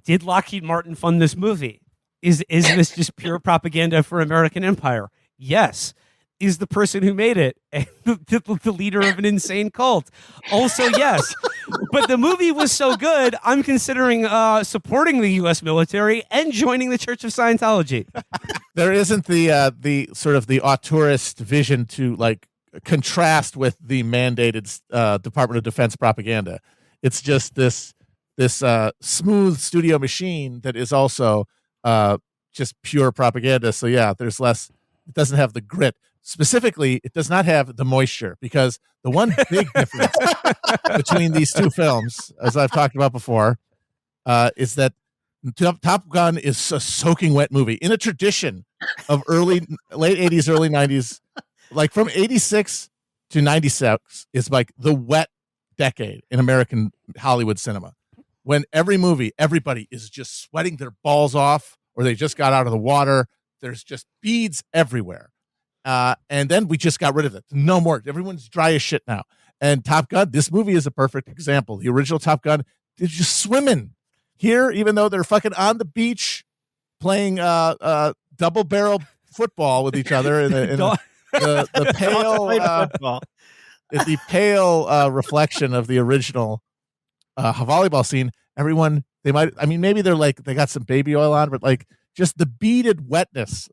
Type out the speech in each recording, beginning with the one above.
did Lockheed Martin fund this movie? Is this just pure propaganda for American empire? Yes. Is the person who made it the leader of an insane cult? Also, yes. But the movie was so good, I'm considering supporting the U.S. military and joining the Church of Scientology. There isn't the sort of the auteurist vision to like contrast with the mandated Department of Defense propaganda. It's just this smooth studio machine that is also just pure propaganda. So yeah, there's less. It doesn't have the grit. Specifically, it does not have the moisture, because the one big difference between these two films, as I've talked about before, is that Top Gun is a soaking wet movie in a tradition of late 80s, early 90s, like from 86 to 96 is like the wet decade in American Hollywood cinema. When every movie, everybody is just sweating their balls off, or they just got out of the water. There's just beads everywhere. And then we just got rid of it. No more. Everyone's dry as shit now. And Top Gun, this movie is a perfect example. The original Top Gun, they're just swimming. Here, even though they're fucking on the beach playing double barrel football with each other in the pale reflection of the original volleyball scene, everyone, maybe they're like, they got some baby oil on, but like just the beaded wetness.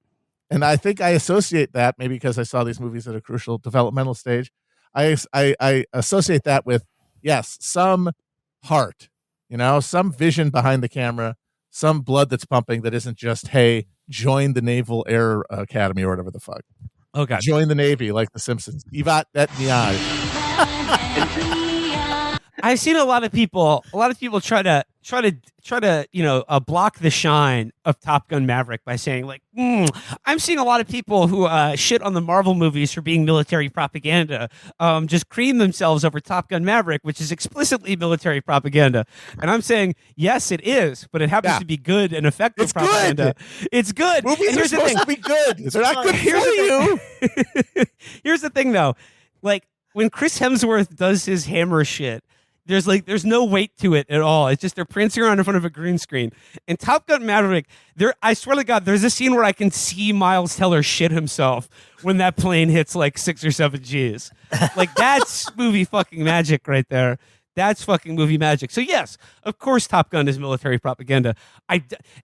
And I think I associate that, maybe because I saw these movies at a crucial developmental stage, I associate that with, yes, some heart, some vision behind the camera, some blood that's pumping that isn't just, hey, join the Naval Air Academy or whatever the fuck. Oh, God. Join the Navy like The Simpsons. Ivat et Miage. I've seen a lot of people try to block the shine of Top Gun Maverick by saying like, I'm seeing a lot of people who shit on the Marvel movies for being military propaganda, just cream themselves over Top Gun Maverick, which is explicitly military propaganda. And I'm saying, yes, it is, but it happens to be good and effective it's propaganda. Good. It's good. Movies are supposed to be good. They're not good for you. Here's the thing, though. Like, when Chris Hemsworth does his hammer shit, there's no weight to it at all. It's just they're prancing around in front of a green screen. And Top Gun Maverick, I swear to God, there's a scene where I can see Miles Teller shit himself when that plane hits like 6 or 7 Gs. Like, that's movie fucking magic right there. That's fucking movie magic. So yes, of course Top Gun is military propaganda.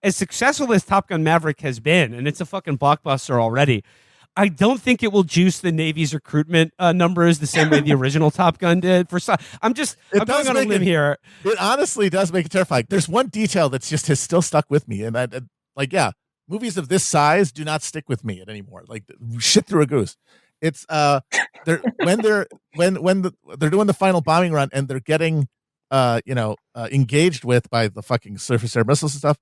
As successful as Top Gun Maverick has been, and it's a fucking blockbuster already, I don't think it will juice the Navy's recruitment numbers the same way the original Top Gun did. I'm going on a limb here. It honestly does make it terrifying. There's one detail that's just has still stuck with me, and movies of this size do not stick with me anymore. Like shit through a goose. It's when they're doing the final bombing run and they're getting engaged with by the fucking surface air missiles and stuff.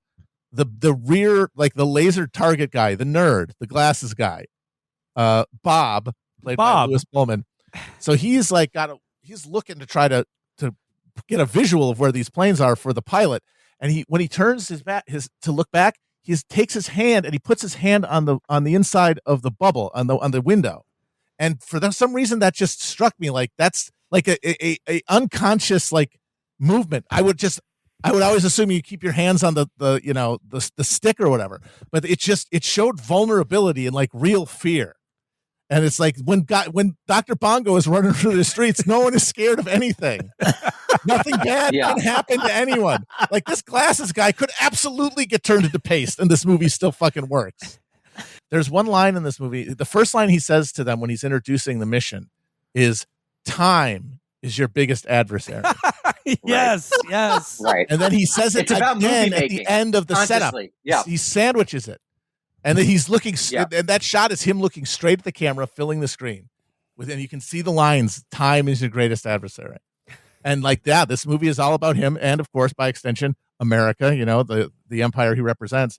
The rear, like the laser target guy, the nerd, the glasses guy. Bob, played by Lewis Pullman. So he's like he's looking to try to get a visual of where these planes are for the pilot. And when he turns his back to look back, he takes his hand and he puts his hand on the inside of the bubble on the window. And for some reason that just struck me like that's like a unconscious like movement. I would always assume you keep your hands on the stick or whatever, but it showed vulnerability and like real fear. And it's like when Dr. Bongo is running through the streets, no one is scared of anything. Nothing bad can happen to anyone. Like this glasses guy could absolutely get turned into paste, and this movie still fucking works. There's one line in this movie. The first line he says to them when he's introducing the mission is, "Time is your biggest adversary." Yes. Right. And then he says it again at the end of the setup. Yeah. He sandwiches it. And then he's looking, and that shot is him looking straight at the camera, filling the screen. And you can see the lines, "Time is your greatest adversary." And like that, this movie is all about him. And of course, by extension, America, the empire he represents,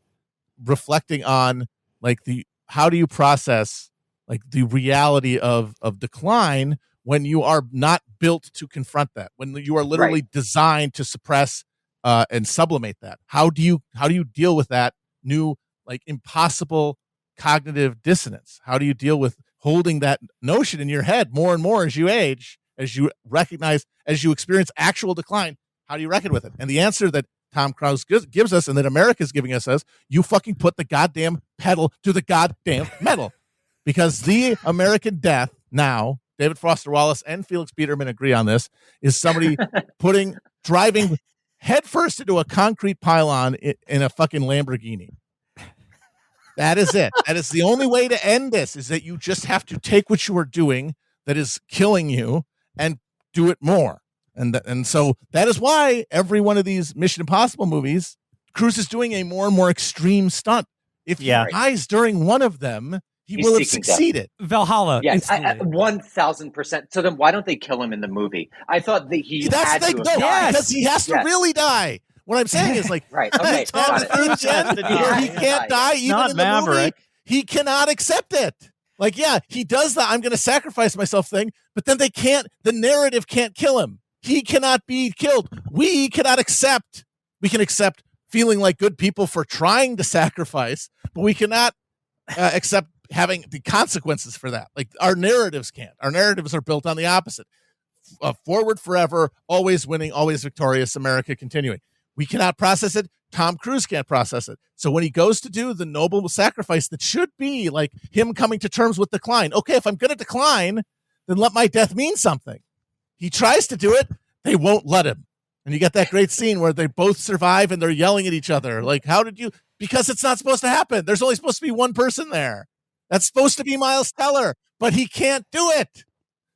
reflecting on like how do you process like the reality of decline when you are not built to confront that, when you are literally designed to suppress and sublimate that. How do you deal with that new like impossible cognitive dissonance? How do you deal with holding that notion in your head more and more as you age, as you recognize, as you experience actual decline? How do you reckon with it? And the answer that Tom Cruise gives us and that America's giving us says, you fucking put the goddamn pedal to the goddamn metal. Because the American death now, David Foster Wallace and Felix Biederman agree on this, is somebody driving headfirst into a concrete pylon in a fucking Lamborghini. That is it. That is the only way to end this, is that you just have to take what you are doing that is killing you and do it more. And so that is why every one of these Mission Impossible movies, Cruise is doing a more and more extreme stunt. If he dies during one of them, he will have succeeded. Valhalla. Yes, 1,000%. So then why don't they kill him in the movie? I thought that he had to have died. Because he has to really die. What I'm saying is like, right, okay, Tom Cruise, he can't die even in the movie. He cannot accept it. Like, yeah, he does the I'm going to sacrifice myself thing, but then the narrative can't kill him. He cannot be killed. We cannot accept. We can accept feeling like good people for trying to sacrifice, but we cannot accept having the consequences for that. Like, our narratives can't. Our narratives are built on the opposite. Forward forever, always winning, always victorious, America continuing. We cannot process it. Tom Cruise can't process it. So when he goes to do the noble sacrifice that should be like him coming to terms with decline. Okay, if I'm going to decline, then let my death mean something. He tries to do it. They won't let him. And you get that great scene where they both survive and they're yelling at each other. Like, how did you? Because it's not supposed to happen. There's only supposed to be one person there. That's supposed to be Miles Teller, but he can't do it,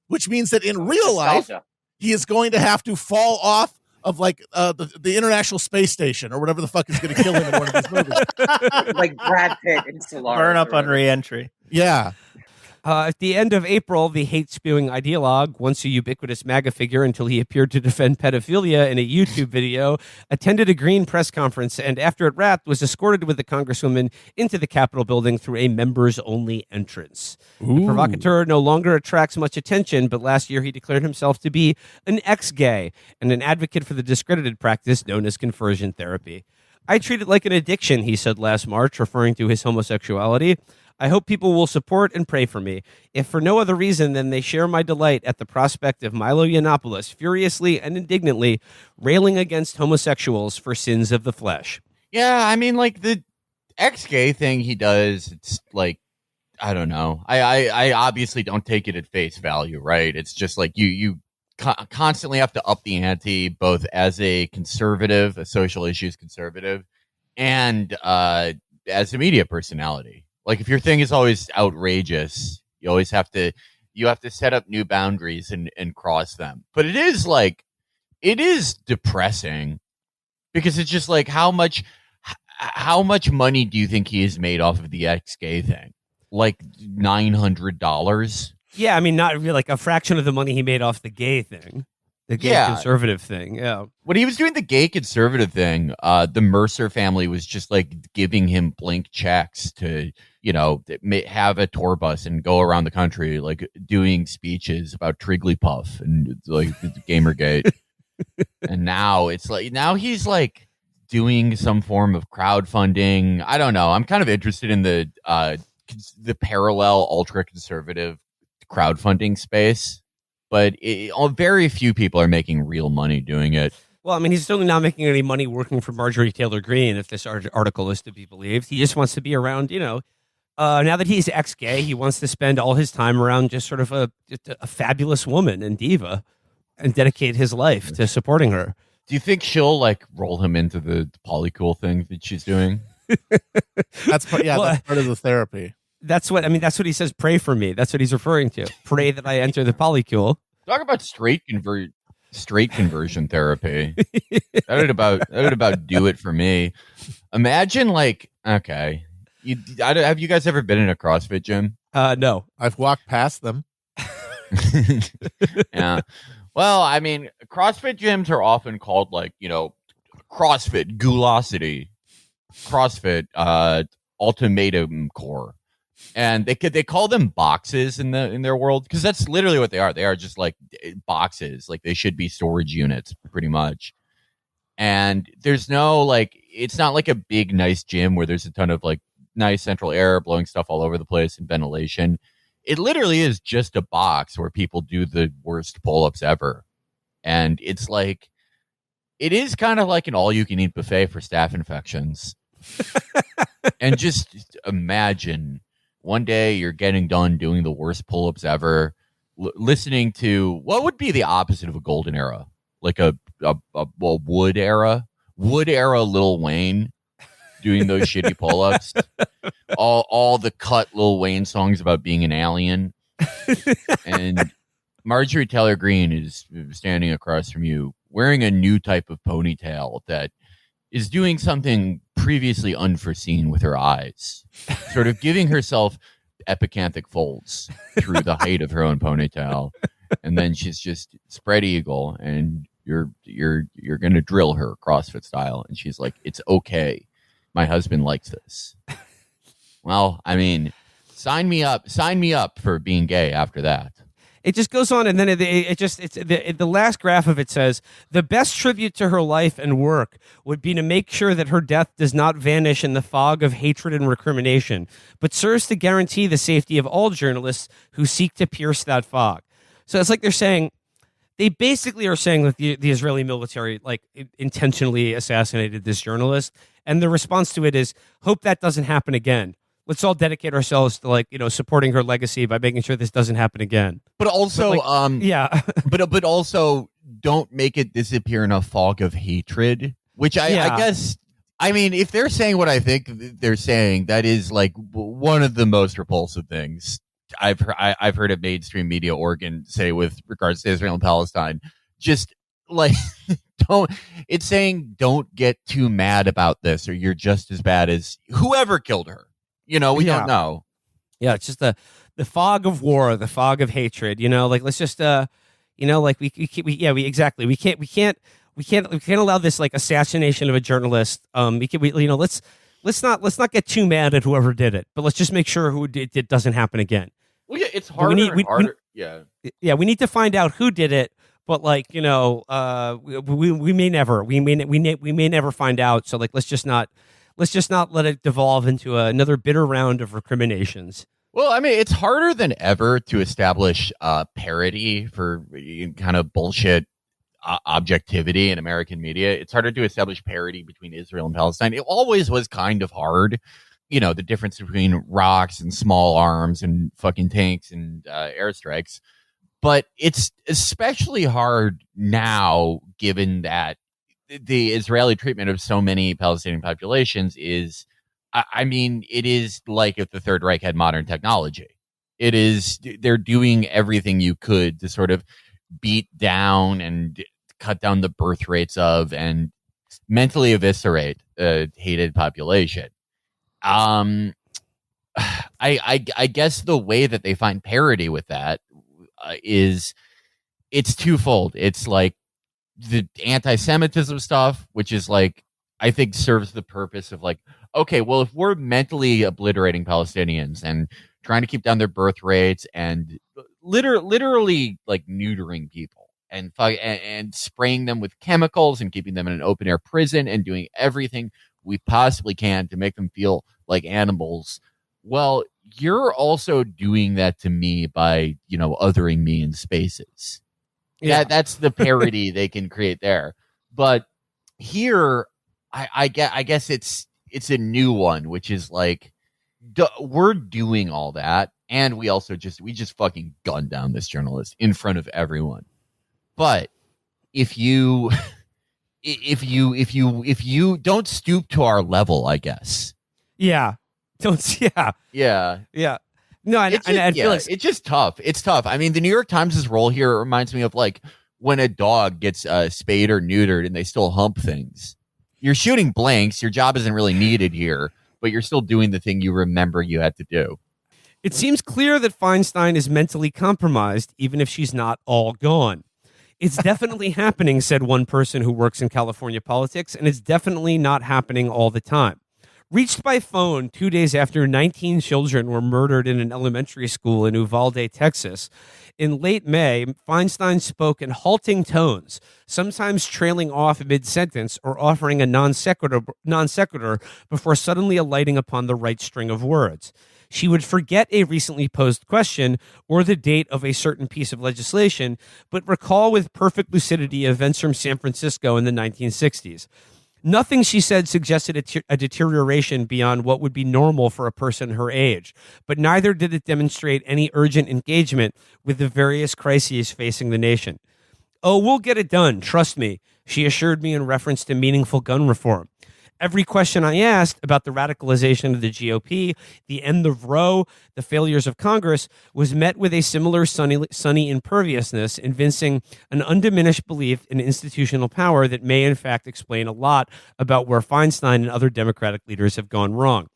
which means that in real life, he is going to have to fall off of like the International Space Station or whatever the fuck is going to kill him in one of these movies. Like Brad Pitt in Solaris. Burn up on re-entry. Yeah. At the end of April, the hate-spewing ideologue, once a ubiquitous MAGA figure until he appeared to defend pedophilia in a YouTube video, attended a Green press conference and, after it wrapped, was escorted with the Congresswoman into the Capitol building through a members-only entrance. The provocateur no longer attracts much attention, but last year he declared himself to be an ex-gay and an advocate for the discredited practice known as conversion therapy. I treat it like an addiction, he said last March, referring to his homosexuality. I hope people will support and pray for me, if for no other reason than they share my delight at the prospect of Milo Yiannopoulos furiously and indignantly railing against homosexuals for sins of the flesh. Yeah, I mean, like, the ex-gay thing he does, it's like, I don't know. I obviously don't take it at face value, right? It's just like you constantly have to up the ante, both as a conservative, a social issues conservative, and as a media personality. Like, if your thing is always outrageous, you always have to set up new boundaries and cross them. But it is depressing, because it's just like, how much money do you think he has made off of the ex-gay thing? Like $900? Yeah, I mean, not really, like a fraction of the money he made off the gay thing. The gay conservative thing, yeah. When he was doing the gay conservative thing, the Mercer family was just like giving him blank checks to, have a tour bus and go around the country, like doing speeches about Trigglypuff and like Gamergate. And now he's like doing some form of crowdfunding. I don't know. I'm kind of interested in the parallel ultra conservative crowdfunding space. But very few people are making real money doing it. Well, I mean, he's certainly not making any money working for Marjorie Taylor Greene, if this article is to be believed. He just wants to be around, now that he's ex-gay, he wants to spend all his time around just sort of a fabulous woman and diva and dedicate his life to supporting her. Do you think she'll, like, roll him into the polycool thing that she's doing? That's part of the therapy. That's what he says. Pray for me. That's what he's referring to. Pray that I enter the polycule. Talk about straight conversion therapy. That would about do it for me. Imagine, like, okay, have you guys ever been in a CrossFit gym? No, I've walked past them. Yeah. Well, I mean, CrossFit gyms are often called, like, CrossFit Goulosity, CrossFit Ultimatum Core. And they call them boxes in their world, because that's literally what they are. They are just like boxes. Like, they should be storage units, pretty much. And there's no, like, it's not like a big, nice gym where there's a ton of, like, nice central air blowing stuff all over the place and ventilation. It literally is just a box where people do the worst pull-ups ever. And it's like, It is kind of like an all-you-can-eat buffet for staph infections. And just imagine one day you're getting done doing the worst pull-ups ever, listening to what would be the opposite of a golden era, like a wood era Lil Wayne doing those shitty pull-ups, all the cut Lil Wayne songs about being an alien, and Marjorie Taylor Greene is standing across from you wearing a new type of ponytail that is doing something previously unforeseen with her eyes, sort of giving herself epicanthic folds through the height of her own ponytail, and then she's just spread eagle, and you're gonna drill her CrossFit style, and she's like, "It's okay, my husband likes this." Well, I mean, sign me up for being gay after that. It just goes on, and then the last graph of it says the best tribute to her life and work would be to make sure that her death does not vanish in the fog of hatred and recrimination, but serves to guarantee the safety of all journalists who seek to pierce that fog. So it's like they basically are saying that the Israeli military like intentionally assassinated this journalist, and the response to it is hope that doesn't happen again. Let's all dedicate ourselves to supporting her legacy by making sure this doesn't happen again. But also, yeah, but also don't make it disappear in a fog of hatred. Which I guess, I mean, if they're saying what I think they're saying, that is like one of the most repulsive things I've heard a mainstream media organ say with regards to Israel and Palestine. Just like it's saying don't get too mad about this, or you're just as bad as whoever killed her. We don't know. Yeah, it's just the fog of war, the fog of hatred. Let's just we can't allow this like assassination of a journalist. Let's not get too mad at whoever did it, but let's just make sure who did it doesn't happen again. Well, yeah, it's harder. We need to find out who did it, but we may never find out. So let's just not let it devolve into another bitter round of recriminations. Well, I mean, it's harder than ever to establish parity for kind of bullshit objectivity in American media. It's harder to establish parity between Israel and Palestine. It always was kind of hard. The difference between rocks and small arms and fucking tanks and airstrikes. But it's especially hard now, given that the Israeli treatment of so many Palestinian populations is, I mean, it is like if the Third Reich had modern technology. They're doing everything you could to sort of beat down and cut down the birth rates of and mentally eviscerate a hated population. I guess the way that they find parity with that is it's twofold. It's like the anti-Semitism stuff, which is like, I think serves the purpose of like, okay, well, if we're mentally obliterating Palestinians and trying to keep down their birth rates and literally like neutering people and spraying them with chemicals and keeping them in an open air prison and doing everything we possibly can to make them feel like animals. Well, you're also doing that to me by, othering me in spaces. Yeah, that's the parody they can create there. But here, I guess it's a new one, which is like we're doing all that, and we just fucking gunned down this journalist in front of everyone. But if you don't stoop to our level, I guess. Yeah. Don't. Yeah. Yeah. Yeah. No, and Felix, it's just tough. It's tough. I mean, the New York Times' role here reminds me of like when a dog gets spayed or neutered and they still hump things. You're shooting blanks. Your job isn't really needed here, but you're still doing the thing you remember you had to do. It seems clear that Feinstein is mentally compromised, even if she's not all gone. It's definitely happening, said one person who works in California politics, and it's definitely not happening all the time. Reached by phone 2 days after 19 children were murdered in an elementary school in Uvalde, Texas. In late May, Feinstein spoke in halting tones, sometimes trailing off mid-sentence or offering a non sequitur before suddenly alighting upon the right string of words. She would forget a recently posed question or the date of a certain piece of legislation, but recall with perfect lucidity events from San Francisco in the 1960s. Nothing she said suggested a deterioration beyond what would be normal for a person her age, but neither did it demonstrate any urgent engagement with the various crises facing the nation. "Oh, we'll get it done, trust me," she assured me in reference to meaningful gun reform. Every question I asked about the radicalization of the GOP, the end of Roe, the failures of Congress, was met with a similar sunny imperviousness, evincing an undiminished belief in institutional power that may in fact explain a lot about where Feinstein and other Democratic leaders have gone wrong.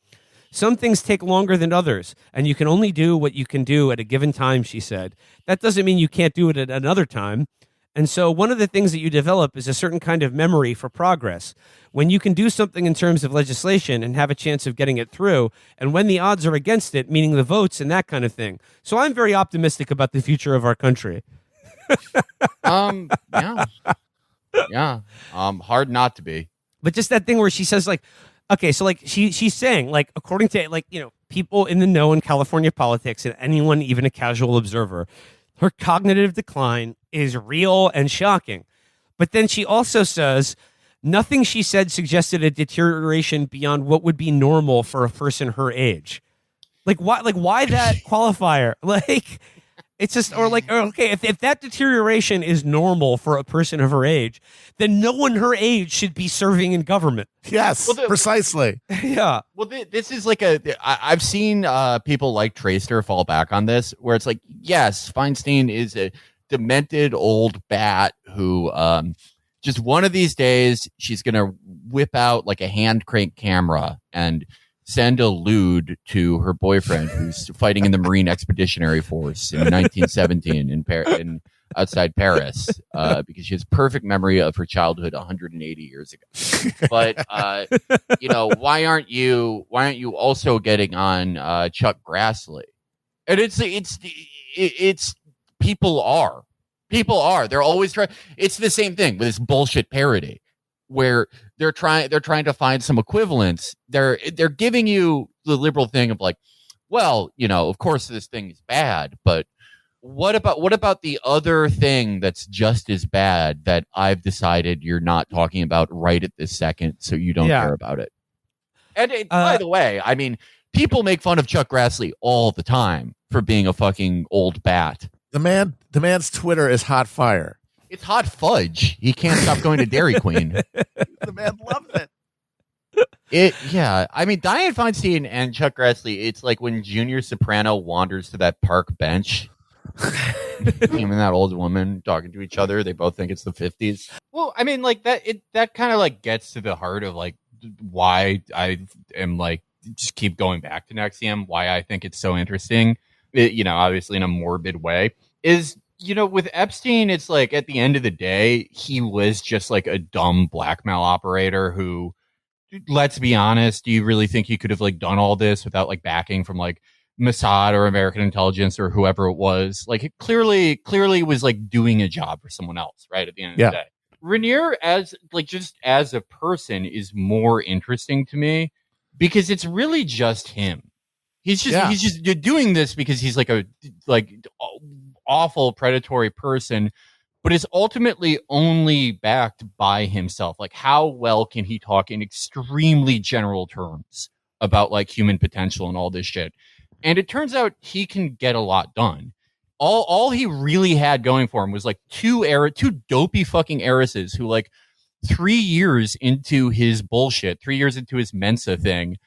"Some things take longer than others, and you can only do what you can do at a given time," she said. "That doesn't mean you can't do it at another time. And so one of the things that you develop is a certain kind of memory for progress. When you can do something in terms of legislation and have a chance of getting it through, and when the odds are against it, meaning the votes and that kind of thing. So I'm very optimistic about the future of our country." Yeah. Yeah. Hard not to be. But just that thing where she says, like, okay, so like she's saying, like, according to, like, you know, people in the know in California politics and anyone, even a casual observer, her cognitive decline is real and shocking. But then she also says nothing she said suggested a deterioration beyond what would be normal for a person her age. Like, why that qualifier? Like, it's just, or like, okay, if that deterioration is normal for a person of her age, then no one her age should be serving in government. Yes, precisely. Yeah. Well, this is like I've seen people like Tracer fall back on this, where it's like, yes, Feinstein is a demented old bat who just one of these days she's going to whip out like a hand crank camera and send a lewd to her boyfriend who's fighting in the Marine Expeditionary Force in 1917 in outside Paris, because she has perfect memory of her childhood 180 years ago. But you know, why aren't you also getting on Chuck Grassley? And it's people are they're always trying. It's the same thing with this bullshit parody where they're trying to find some equivalence. They're giving you the liberal thing of like, well, you know, of course this thing is bad, but what about the other thing that's just as bad that I've decided you're not talking about right at this second, so you don't care about it? And by the way, I mean, people make fun of Chuck Grassley all the time for being a fucking old bat. The man's Twitter is hot fire. It's hot fudge. He can't stop going to Dairy Queen. The man loves it. Yeah. I mean, Dianne Feinstein and Chuck Grassley, it's like when Junior Soprano wanders to that park bench. Him and that old woman talking to each other. They both think it's the 50s. Well, I mean, like that kind of like gets to the heart of like why I am like just keep going back to NXIVM, why I think it's so interesting. You know, obviously in a morbid way is, you know, with Epstein, it's like at the end of the day, he was just like a dumb blackmail operator who, let's be honest, do you really think he could have like done all this without like backing from like Mossad or American intelligence or whoever it was? Like it clearly was like doing a job for someone else, right? At the end of the day. Rainier as like just as a person is more interesting to me because it's really just him. He's just doing this because he's like a awful predatory person, but is ultimately only backed by himself. Like, how well can he talk in extremely general terms about like human potential and all this shit? And it turns out he can get a lot done. All he really had going for him was like two dopey fucking heiresses who like 3 years into his bullshit, 3 years into his Mensa thing,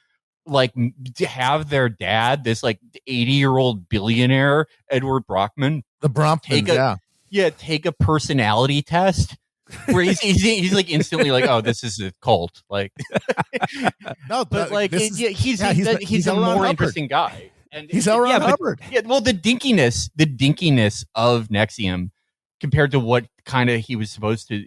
like to have their dad, this like 80-year-old billionaire, Edward Brockman, the Brompton, take a personality test where he's like instantly like, oh, this is a cult. Like, no, but like he's a more interesting guy. And he's L. Ron Hubbard. Yeah, well, the dinkiness of NXIVM compared to what kind of he was supposed to,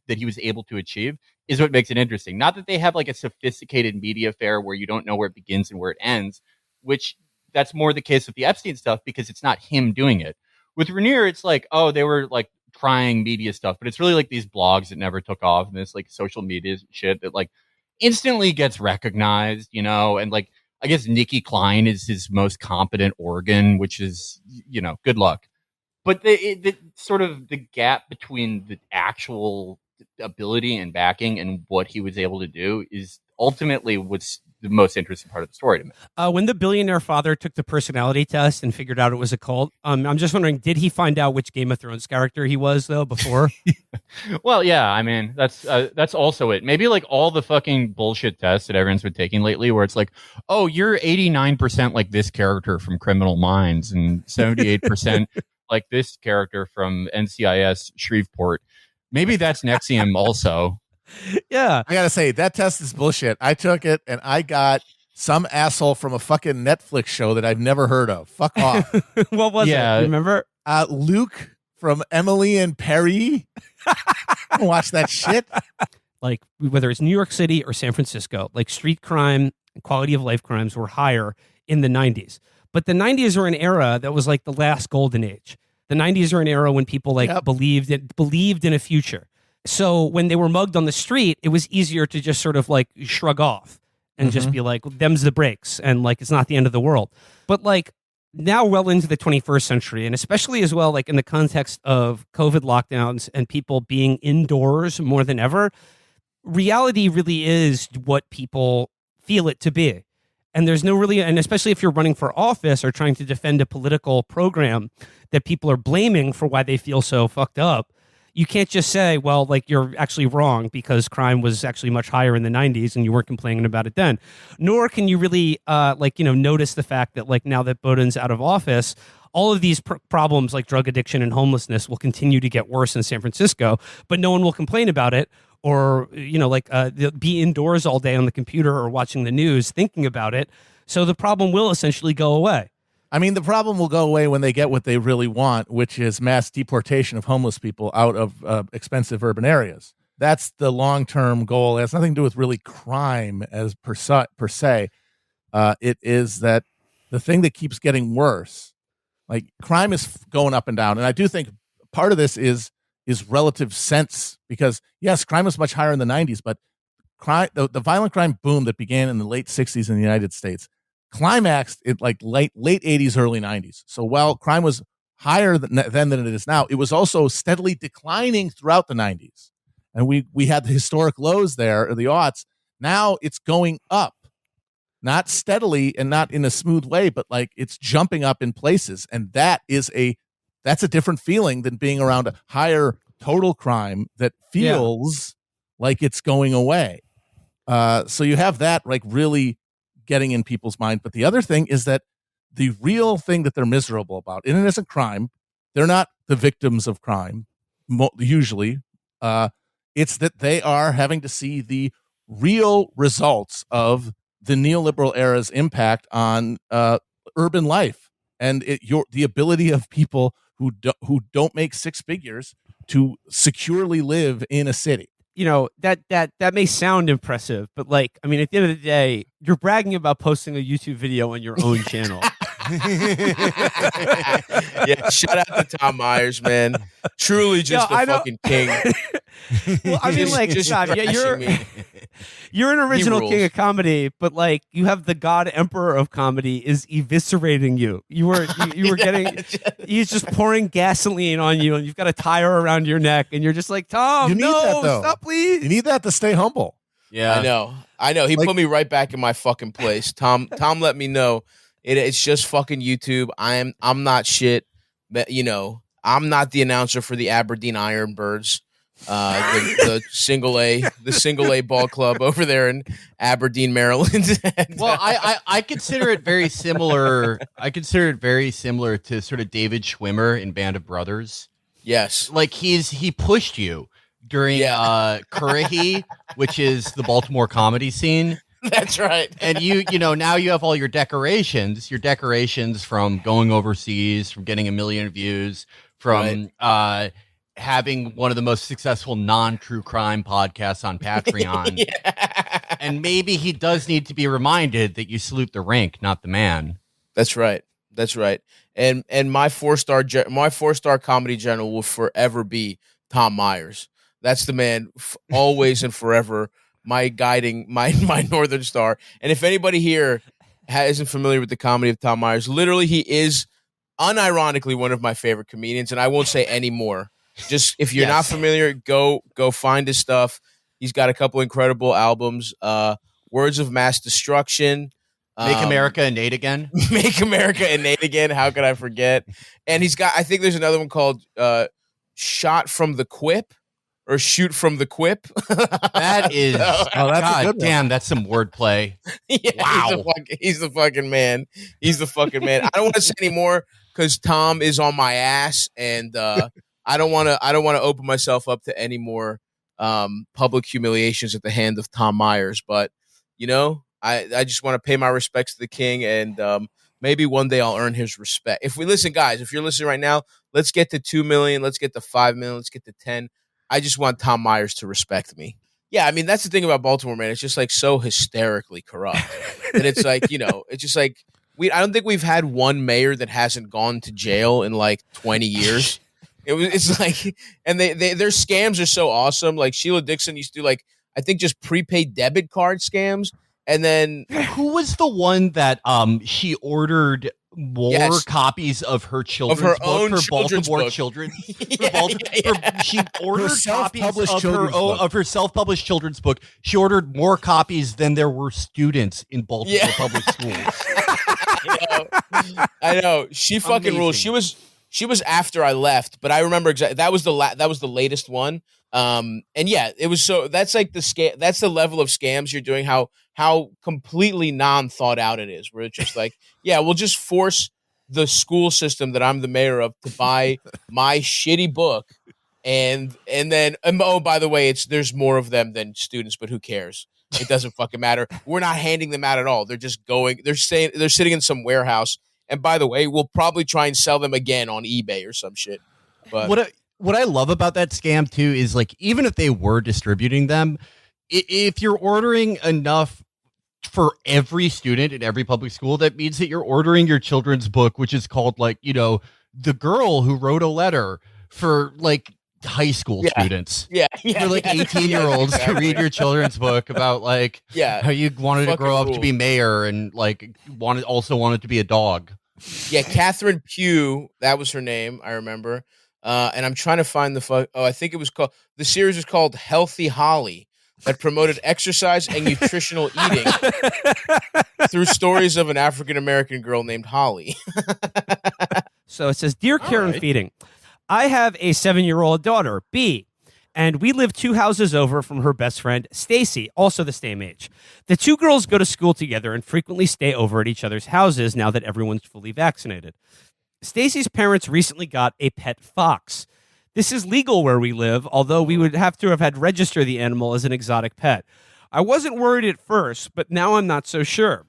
that he was able to achieve is what makes it interesting. Not that they have like a sophisticated media affair where you don't know where it begins and where it ends, which that's more the case with the Epstein stuff because it's not him doing it. With Rainier, it's like, oh, they were like trying media stuff, but it's really like these blogs that never took off and this like social media shit that like instantly gets recognized, you know, and like I guess Nikki Klein is his most competent organ, which is, you know, good luck. But the sort of the gap between the actual ability and backing and what he was able to do is ultimately what's the most interesting part of the story to me. When the billionaire father took the personality test and figured out it was a cult, I'm just wondering, did he find out which Game of Thrones character he was though before? Well, yeah, I mean that's also it. Maybe like all the fucking bullshit tests that everyone's been taking lately, where it's like, oh, you're 89% like this character from Criminal Minds and 78% like this character from NCIS Shreveport. Maybe that's Nexium also. Yeah. I gotta say, that test is bullshit. I took it and I got some asshole from a fucking Netflix show that I've never heard of. Fuck off. What was it? Remember? Luke from Emily and Perry. Watch that shit. Like, whether it's New York City or San Francisco, like street crime and quality of life crimes were higher in the 90s. But the 90s are an era that was like the last golden age. The 90s are an era when people like believed in a future. So when they were mugged on the street, it was easier to just sort of like shrug off and just be like, them's the breaks. And like, it's not the end of the world. But like now well into the 21st century, and especially as well, like in the context of COVID lockdowns and people being indoors more than ever, reality really is what people feel it to be. And there's no really, and especially if you're running for office or trying to defend a political program that people are blaming for why they feel so fucked up, you can't just say, well, like you're actually wrong because crime was actually much higher in the 90s and you weren't complaining about it then. Nor can you really notice the fact that like now that Biden's out of office, all of these problems like drug addiction and homelessness will continue to get worse in San Francisco, but no one will complain about it or, be indoors all day on the computer or watching the news thinking about it. So the problem will essentially go away. I mean, the problem will go away when they get what they really want, which is mass deportation of homeless people out of expensive urban areas. That's the long-term goal. It has nothing to do with really crime as per se. It is that the thing that keeps getting worse, like crime is going up and down. And I do think part of this is relative sense because, yes, crime was much higher in the 90s, but the violent crime boom that began in the late 60s in the United States climaxed in like late 80s, early 90s. So while crime was higher then than it is now, it was also steadily declining throughout the 90s. And we had the historic lows there, or the aughts. Now it's going up, not steadily and not in a smooth way, but like it's jumping up in places. And that's a different feeling than being around a higher total crime that feels like it's going away. So you have that like really getting in people's mind. But the other thing is that the real thing that they're miserable about, and it isn't crime, they're not the victims of crime, usually. It's that they are having to see the real results of the neoliberal era's impact on urban life and the ability of people who don't make six figures to securely live in a city. You know, that may sound impressive, but like, I mean, at the end of the day, you're bragging about posting a YouTube video on your own channel. Yeah, shout out to Tom Myers, man. Truly just a fucking king. Well, I mean, like, God, you're an original king of comedy, but like, you have the God Emperor of comedy is eviscerating you. You were getting, he's just pouring gasoline on you, and you've got a tire around your neck, and you're just like, Tom, you need that, though. Stop, please. You need that to stay humble. Yeah, I know. He put me right back in my fucking place. Tom let me know it's just fucking YouTube. I'm not shit. But, I'm not the announcer for the Aberdeen Ironbirds. The single A ball club over there in Aberdeen, Maryland. Well, I consider it very similar. I consider it very similar to sort of David Schwimmer in Band of Brothers. Yes, like he pushed you during Currahee, which is the Baltimore comedy scene. That's right. And now you have all your decorations from going overseas, from getting 1 million views, from having one of the most successful non-true crime podcasts on Patreon. And maybe he does need to be reminded that you salute the rank, not the man. That's right. And my four-star comedy general will forever be Tom Myers. That's the man, always and forever. My guiding, my Northern Star. And if anybody here isn't familiar with the comedy of Tom Myers, literally he is unironically one of my favorite comedians, and I won't say any more. Just if you're not familiar, go find his stuff. He's got a couple incredible albums. Words of Mass Destruction. Make America innate again. Make America innate again. How could I forget? And he's got, I think there's another one called Shot from the Quip or Shoot from the Quip. That is, that's a good one. damn, that's some wordplay. Yeah, wow. He's the fucking man. He's the fucking man. I don't want to say any more because Tom is on my ass, and I don't want to open myself up to any more public humiliations at the hand of Tom Myers. But you know, I just want to pay my respects to the king, and maybe one day I'll earn his respect. If we listen, guys, if you're listening right now, let's get to 2 million, let's get to 5 million, let's get to 10. I just want Tom Myers to respect me. Yeah, I mean, that's the thing about Baltimore, man. It's just like so hysterically corrupt. And it's like, you know, it's just like I don't think we've had one mayor that hasn't gone to jail in like 20 years. It's like, and their scams are so awesome. Like Sheila Dixon used to do like, I think just prepaid debit card scams. And then who was the one that she ordered more copies of her children's book for Baltimore children? She ordered copies of her self-published children's book. She ordered more copies than there were students in Baltimore public schools. I know. She fucking rules. She was after I left, but I remember exactly that was the latest one. And yeah, it was so that's like the scam. That's the level of scams you're doing. How completely non-thought out it is. Where it's just like, yeah, we'll just force the school system that I'm the mayor of to buy my shitty book, and then oh, by the way, there's more of them than students, but who cares? It doesn't fucking matter. We're not handing them out at all. They're just going. They're sitting in some warehouse. And by the way, we'll probably try and sell them again on eBay or some shit. But what I love about that scam too is like, even if they were distributing them, if you're ordering enough for every student in every public school, that means that you're ordering your children's book, which is called like, you know, The Girl Who Wrote a Letter, for like high school students. For like 18-year-olds to read your children's book about like how you wanted to grow up to be mayor and like wanted to be a dog. Yeah, Catherine Pugh, that was her name, I remember. And I'm trying to find I think it was called, the series was called Healthy Holly, that promoted exercise and nutritional eating through stories of an African-American girl named Holly. So it says, Dear Care and Feeding, I have a 7-year-old daughter, B, and we live 2 houses over from her best friend, Stacy, also the same age. The 2 girls go to school together and frequently stay over at each other's houses now that everyone's fully vaccinated. Stacy's parents recently got a pet fox. This is legal where we live, although we would have to have had register the animal as an exotic pet. I wasn't worried at first, but now I'm not so sure.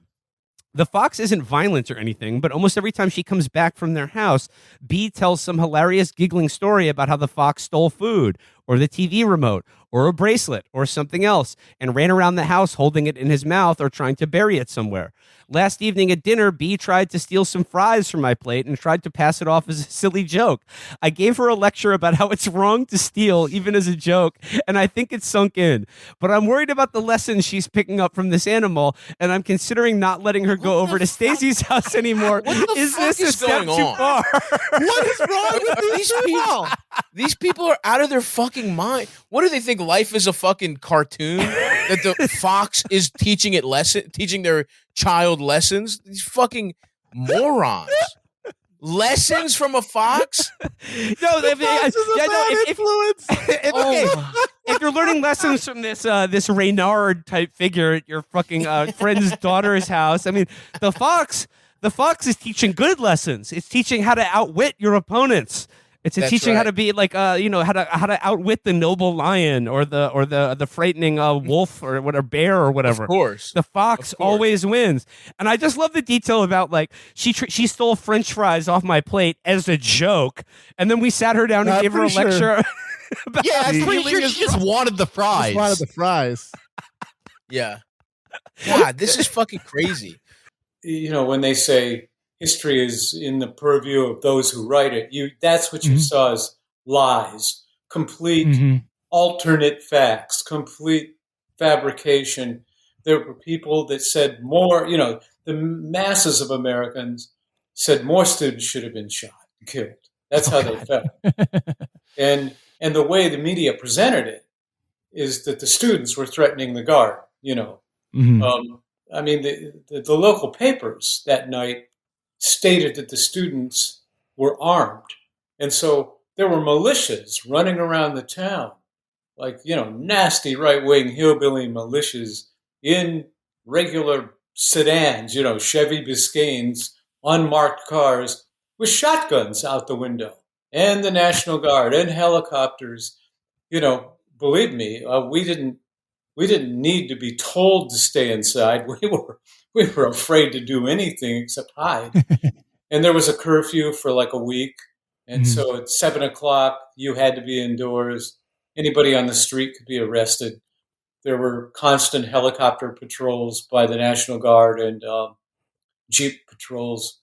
The fox isn't violent or anything, but almost every time she comes back from their house, B tells some hilarious giggling story about how the fox stole food, or the TV remote, or a bracelet, or something else, and ran around the house holding it in his mouth or trying to bury it somewhere. Last evening at dinner, B tried to steal some fries from my plate and tried to pass it off as a silly joke. I gave her a lecture about how it's wrong to steal, even as a joke, and I think it's sunk in. But I'm worried about the lessons she's picking up from this animal, and I'm considering not letting her go over to Stacy's house anymore. Is this a step too far? What is wrong with these people? These people are out of their fucking mind. What do they think life is, a fucking cartoon? That the fox is teaching their child lessons? These fucking morons. Lessons from a fox? No, if you're learning lessons from this Reynard type figure at your fucking friend's daughter's house, I mean, the fox is teaching good lessons. It's teaching how to outwit your opponents. It's a That's teaching how right. to be like how to outwit the noble lion or the frightening wolf or whatever, bear or whatever. Of course. The fox Of course. always wins. And I just love the detail about like she stole French fries off my plate as a joke, and then we sat her down and gave her a lecture. About Yeah, I'm pretty stealing sure his she just wanted the fries. Just wanted the fries. Yeah. God, this is fucking crazy. When they say history is in the purview of those who write it, that's what you saw as lies, complete alternate facts, complete fabrication. There were people that said more, the masses of Americans said more students should have been shot and killed. That's how they felt. And the way the media presented it is that the students were threatening the guard, I mean, the local papers that night stated that the students were armed. And so there were militias running around the town, like, nasty right-wing hillbilly militias in regular sedans, Chevy Biscaynes, unmarked cars with shotguns out the window, and the National Guard and helicopters. Believe me, we didn't need to be told to stay inside. We were afraid to do anything except hide. And there was a curfew for like a week. And so at 7:00, you had to be indoors. Anybody on the street could be arrested. There were constant helicopter patrols by the National Guard and Jeep patrols,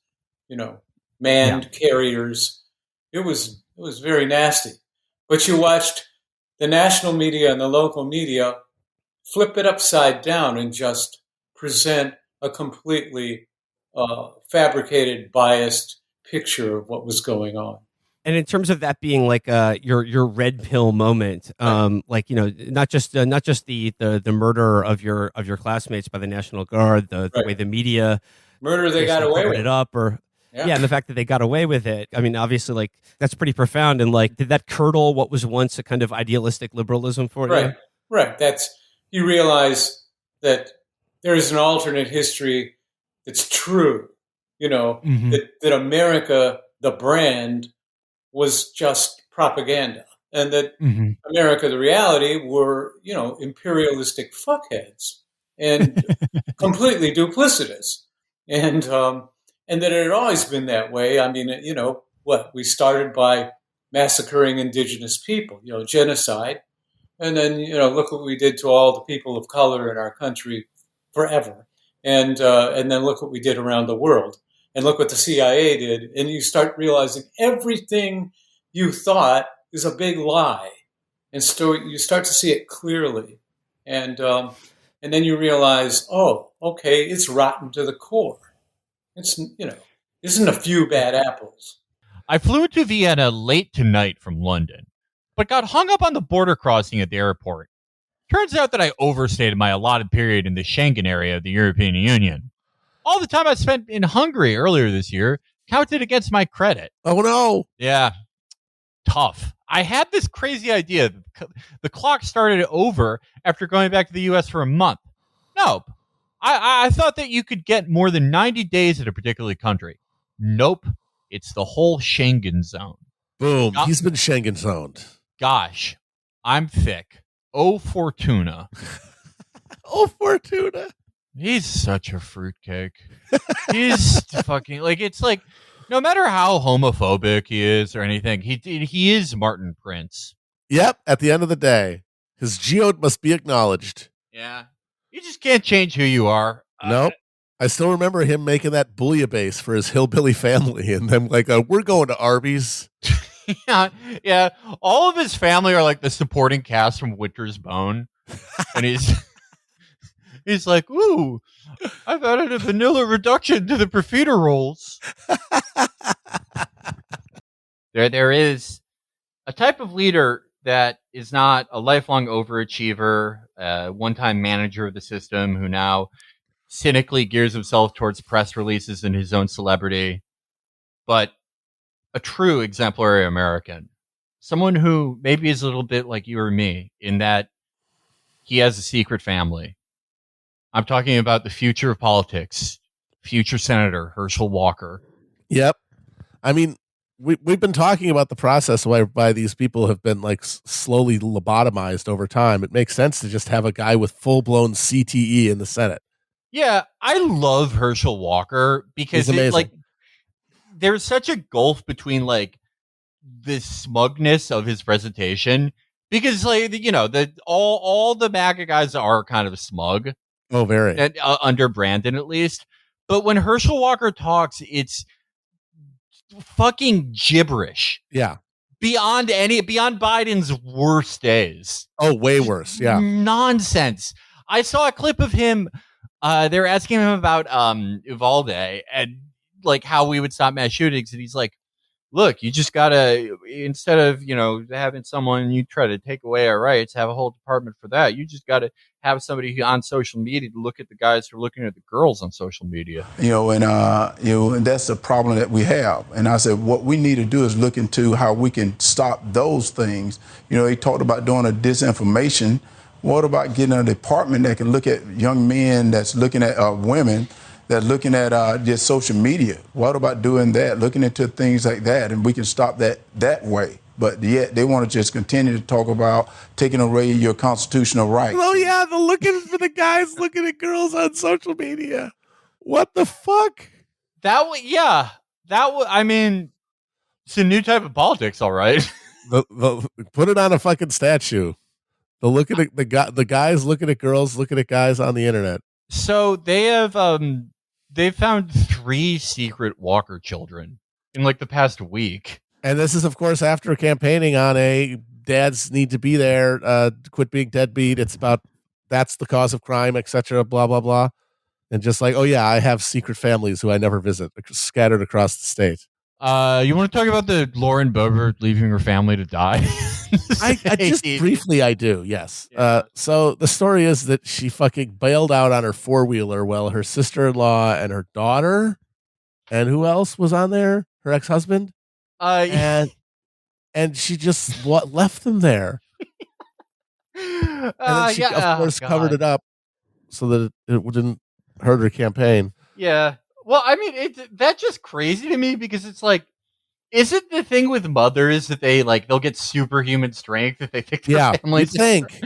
manned carriers. It was very nasty. But you watched the national media and the local media flip it upside down and just present a completely fabricated, biased picture of what was going on. And in terms of that being like your red pill moment, like not just the murder of your classmates by the National Guard, the way the media murder they got away with it up, or and the fact that they got away with it. I mean, obviously, like that's pretty profound. And like, did that curdle what was once a kind of idealistic liberalism for you? Right. You realize that there is an alternate history that's true. That America, the brand, was just propaganda, and that America, the reality, were imperialistic fuckheads and completely duplicitous, and that it had always been that way. I mean, we started by massacring indigenous people, genocide, and then look what we did to all the people of color in our country forever, and then look what we did around the world. And look what the CIA did. And you start realizing everything you thought is a big lie. And so you start to see it clearly. And then you realize, oh, okay, it's rotten to the core. It's, isn't a few bad apples. I flew into Vienna late tonight from London, but got hung up on the border crossing at the airport. Turns out that I overstayed my allotted period in the Schengen area of the European Union. All the time I spent in Hungary earlier this year counted against my credit. Oh, no. Yeah. Tough. I had this crazy idea that the clock started over after going back to the U.S. for a month. Nope. I thought that you could get more than 90 days at a particular country. Nope. It's the whole Schengen zone. Boom. He's been Schengen zoned. Gosh. I'm thick. Oh, Fortuna. Oh, Fortuna. He's such a fruitcake. He's fucking like, it's like, no matter how homophobic he is or anything, he is Martin Prince. Yep. At the end of the day, his geode must be acknowledged. Yeah. You just can't change who you are. Nope. I still remember him making that bouillabaisse for his hillbilly family, and them like, we're going to Arby's. Yeah. All of his family are like the supporting cast from Winter's Bone, and he's like, ooh, I've added a vanilla reduction to the profiteroles. There is a type of leader that is not a lifelong overachiever, one-time manager of the system who now cynically gears himself towards press releases and his own celebrity, but a true exemplary American. Someone who maybe is a little bit like you or me in that he has a secret family. I'm talking about the future of politics, future Senator Herschel Walker. Yep. I mean, we've been talking about the process whereby these people have been like slowly lobotomized over time. It makes sense to just have a guy with full-blown CTE in the Senate. Yeah, I love Herschel Walker because there's such a gulf between like the smugness of his presentation, because like all the MAGA guys are kind of smug. Oh, very. And, under Brandon at least. But when Herschel Walker talks, it's fucking gibberish. Yeah. Beyond Biden's worst days. Oh, way worse. Yeah. Nonsense. I saw a clip of him. They were asking him about Uvalde and like how we would stop mass shootings, and he's like, look, you just gotta, instead of, having someone you try to take away our rights, have a whole department for that. You just gotta have somebody on social media to look at the guys who are looking at the girls on social media. And that's the problem that we have. And I said, what we need to do is look into how we can stop those things. He talked about doing a disinformation. What about getting a department that can look at young men that's looking at women that's looking at just social media? What about doing that, looking into things like that, and we can stop that way? But yet they want to just continue to talk about taking away your constitutional rights. Oh, yeah, they're looking for the guys looking at girls on social media. What the fuck? I mean, it's a new type of politics, all right. Put it on a fucking statue. The look at the guys looking at girls looking at guys on the internet. So they have they've found 3 secret Walker children in like the past week. And this is, of course, after campaigning on a dads need to be there, quit being deadbeat. It's about that's the cause of crime, etc. Blah blah blah, and just like, oh yeah, I have secret families who I never visit, scattered across the state. You want to talk about the Lauren Boebert leaving her family to die? I just briefly, I do, yes. Yeah. So the story is that she fucking bailed out on her 4-wheeler while her sister-in-law and her daughter, and who else was on there? Her ex-husband. And she just left them there. And then she, of course, covered it up so that it didn't hurt her campaign. Yeah. Well, I mean, that's just crazy to me because it's like, isn't the thing with mothers that they'll get superhuman strength if they think their family? You think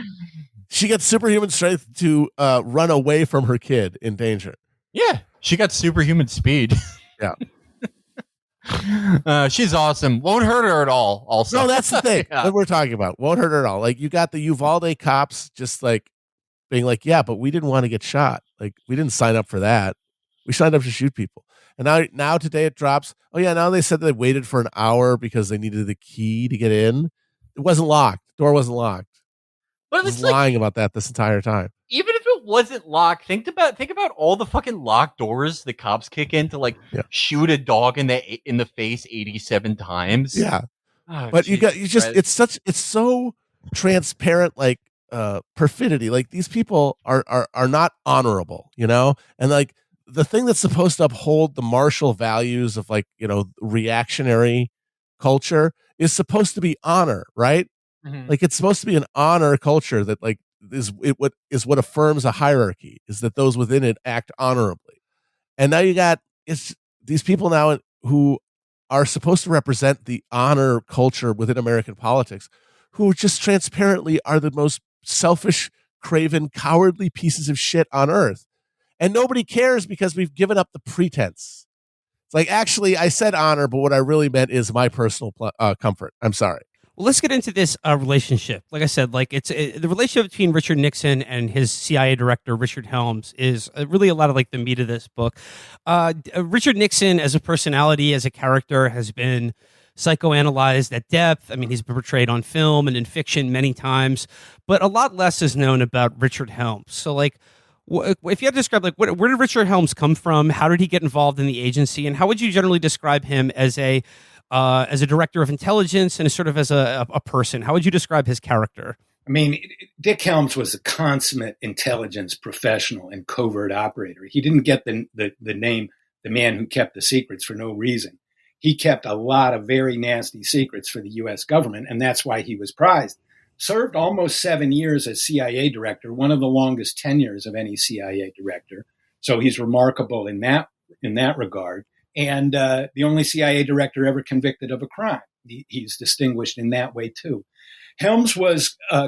she gets superhuman strength to run away from her kid in danger? Yeah, she got superhuman speed. Yeah. She's awesome. Won't hurt her at all. Also, no, that's the thing that we're talking about. Won't hurt her at all. Like, you got the Uvalde cops just like being like, yeah, but we didn't want to get shot. Like, we didn't sign up for that. We signed up to shoot people. And now today it drops. Oh yeah, now they said they waited for an hour because they needed the key to get in. It wasn't locked. The door wasn't locked. But I was lying about that this entire time. Even if it wasn't locked, think about all the fucking locked doors the cops kick in to shoot a dog in the face 87 times. Yeah. Oh, but it's so transparent, like perfidy. Like, these people are not honorable, and like the thing that's supposed to uphold the martial values of reactionary culture is supposed to be honor, right? Mm-hmm. Like, it's supposed to be an honor culture that is what affirms a hierarchy, is that those within it act honorably. And now you got these people now who are supposed to represent the honor culture within American politics, who just transparently are the most selfish, craven, cowardly pieces of shit on earth. And nobody cares because we've given up the pretense. It's like, actually, I said honor, but what I really meant is my personal comfort. I'm sorry. Well, let's get into this relationship. Like I said, the relationship between Richard Nixon and his CIA director, Richard Helms, is really a lot of the meat of this book. Richard Nixon, as a personality, as a character, has been psychoanalyzed at depth. I mean, he's been portrayed on film and in fiction many times, but a lot less is known about Richard Helms. So, if you had to describe, where did Richard Helms come from? How did he get involved in the agency? And how would you generally describe him as a director of intelligence and sort of as a person? How would you describe his character? I mean, Dick Helms was a consummate intelligence professional and covert operator. He didn't get the name, the man who kept the secrets, for no reason. He kept a lot of very nasty secrets for the U.S. government, and that's why he was prized. Served almost 7 years as CIA director, one of the longest tenures of any CIA director. So he's remarkable in that regard. and the only CIA director ever convicted of a crime. He's distinguished in that way too. Helms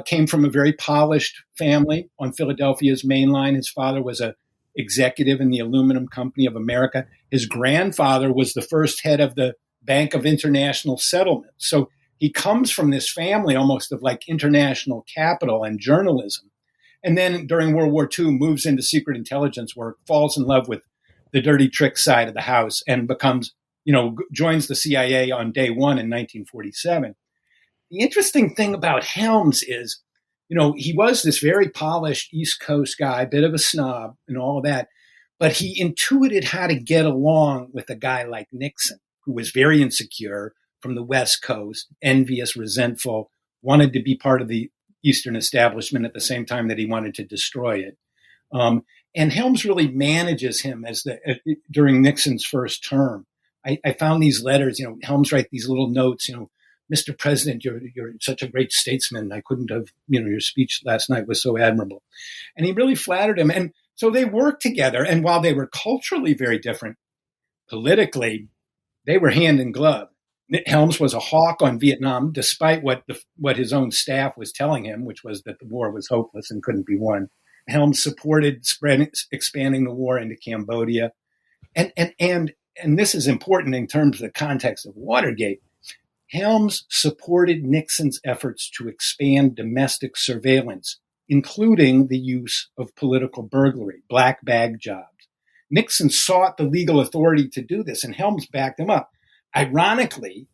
came from a very polished family on Philadelphia's main line. His father was a executive in the Aluminum Company of America. His grandfather was the first head of the Bank of International Settlement. So he comes from this family almost of like international capital and journalism. And then during World War II, moves into secret intelligence work, falls in love with the dirty trick side of the house, and becomes, joins the CIA on day one in 1947. The interesting thing about Helms is, he was this very polished East Coast guy, a bit of a snob and all of that, but he intuited how to get along with a guy like Nixon, who was very insecure from the West Coast, envious, resentful, wanted to be part of the Eastern establishment at the same time that he wanted to destroy it. And Helms really manages him during Nixon's first term. I found these letters, Helms write these little notes, Mr. President, you're such a great statesman. I couldn't have, your speech last night was so admirable. And he really flattered him. And so they worked together. And while they were culturally very different, politically, they were hand in glove. Helms was a hawk on Vietnam, despite what his own staff was telling him, which was that the war was hopeless and couldn't be won. Helms supported expanding the war into Cambodia. And this is important in terms of the context of Watergate. Helms supported Nixon's efforts to expand domestic surveillance, including the use of political burglary, black bag jobs. Nixon sought the legal authority to do this, and Helms backed him up. Ironically,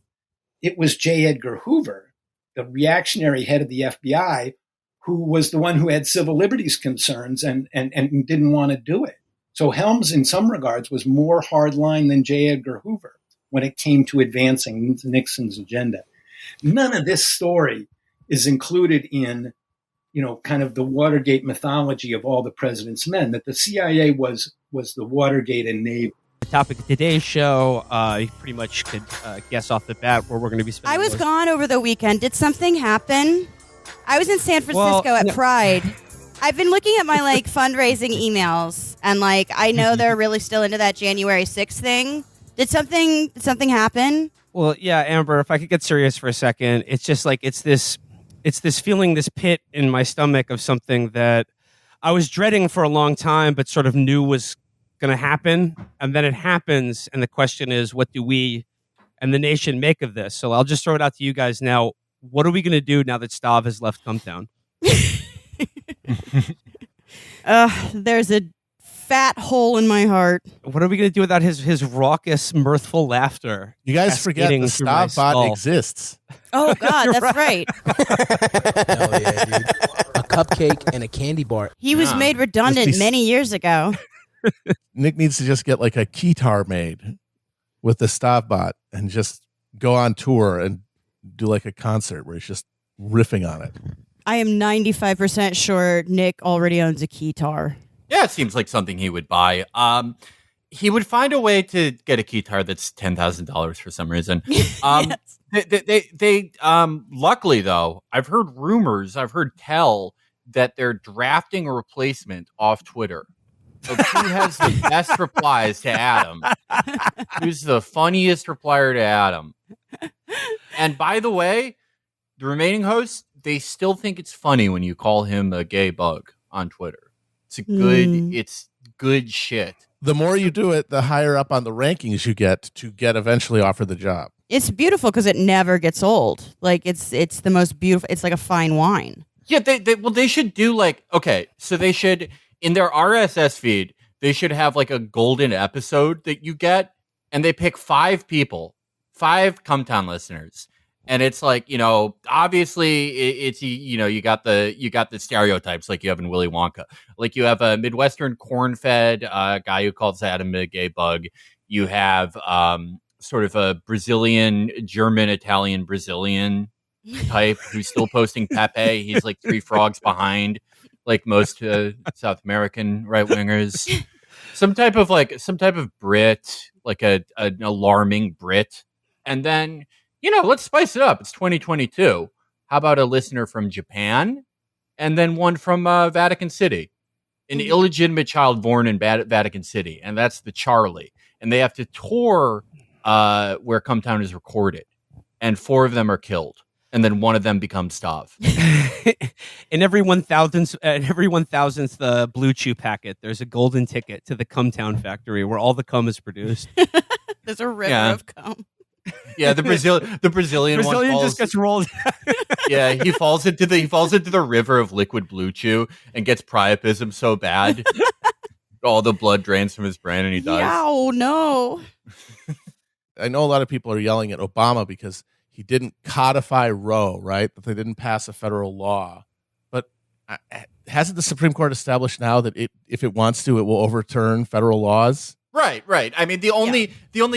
it was J. Edgar Hoover, the reactionary head of the FBI, who was the one who had civil liberties concerns and didn't want to do it. So Helms, in some regards, was more hardline than J. Edgar Hoover when it came to advancing Nixon's agenda. None of this story is included in, kind of the Watergate mythology of all the president's men, that the CIA was the Watergate enabler. The topic of today's show, you pretty much could guess off the bat where we're going to be spending. I was gone over the weekend. Did something happen? I was in San Francisco at Pride. I've been looking at my fundraising emails, and I know they're really still into that January 6th thing. Did something happen? Well, yeah, Amber, if I could get serious for a second, it's just it's this feeling, this pit in my stomach of something that I was dreading for a long time, but sort of knew was going to happen. And then it happens. And the question is, what do we and the nation make of this? So I'll just throw it out to you guys now. What are we going to do now that Stav has left Stumptown? There's a fat hole in my heart. What are we going to do without his raucous, mirthful laughter? You guys forget the Stav bot exists. Oh, God, that's right. Hell yeah, dude. A cupcake and a candy bar. He was made redundant many years ago. Nick needs to just get a keytar made with the Stav bot and just go on tour and do a concert where he's just riffing on it. I am 95% sure Nick already owns a keytar. Yeah, it seems like something he would buy. He would find a way to get a keytar that's $10,000 for some reason. Yes. They luckily though, I've heard tell that they're drafting a replacement off Twitter of who has the best replies to Adam. Who's the funniest replier to Adam? And by the way, the remaining hosts, they still think it's funny when you call him a gay bug on Twitter. It's good shit. The more you do it, the higher up on the rankings you get to get eventually offered the job. It's beautiful because it never gets old. It's the most beautiful. It's like a fine wine. Yeah, they should do so they should, in their RSS feed, they should have a golden episode that you get, and they pick 5 people, 5 Cumtown listeners. And it's obviously it's you got the stereotypes like you have in Willy Wonka. You have a Midwestern corn-fed guy who calls Adam a gay bug. You have sort of a Brazilian, German, Italian, Brazilian type who's still posting Pepe. He's 3 frogs behind, most South American right wingers. Some type of Brit, an alarming Brit, and then. Let's spice it up. It's 2022. How about a listener from Japan and then one from Vatican City? an illegitimate child born in Vatican City, and that's the Charlie. And they have to tour where Come Town is recorded, and 4 of them are killed, and then one of them becomes Stav. In every 1,000th Blue Chew packet, there's a golden ticket to the Cum Town factory where all the cum is produced. There's a river of cum. Yeah, the Brazilian one falls, just gets rolled. Yeah, he falls into the river of liquid Blue Chew and gets priapism so bad, all the blood drains from his brain and he dies. Oh no! I know a lot of people are yelling at Obama because he didn't codify Roe, right? That they didn't pass a federal law. But hasn't the Supreme Court established now that if it wants to, it will overturn federal laws? Right. I mean, the only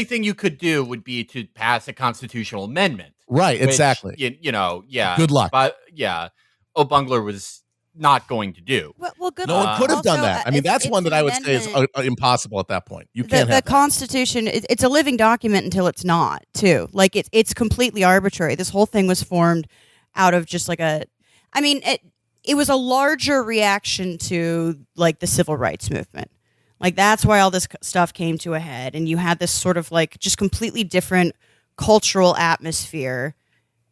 thing you could do would be to pass a constitutional amendment. Right, which, exactly. Yeah. Good luck. But yeah, O'Bungler was not going to do. Well, good No luck. one could have done that. I mean, that's one that I would say is impossible at that point. You can't have the Constitution. It's a living document until it's not, too. Like it's completely arbitrary. This whole thing was formed out of just like it was a larger reaction to like the civil rights movement. Like that's why all this stuff came to a head, and you had this sort of like just completely different cultural atmosphere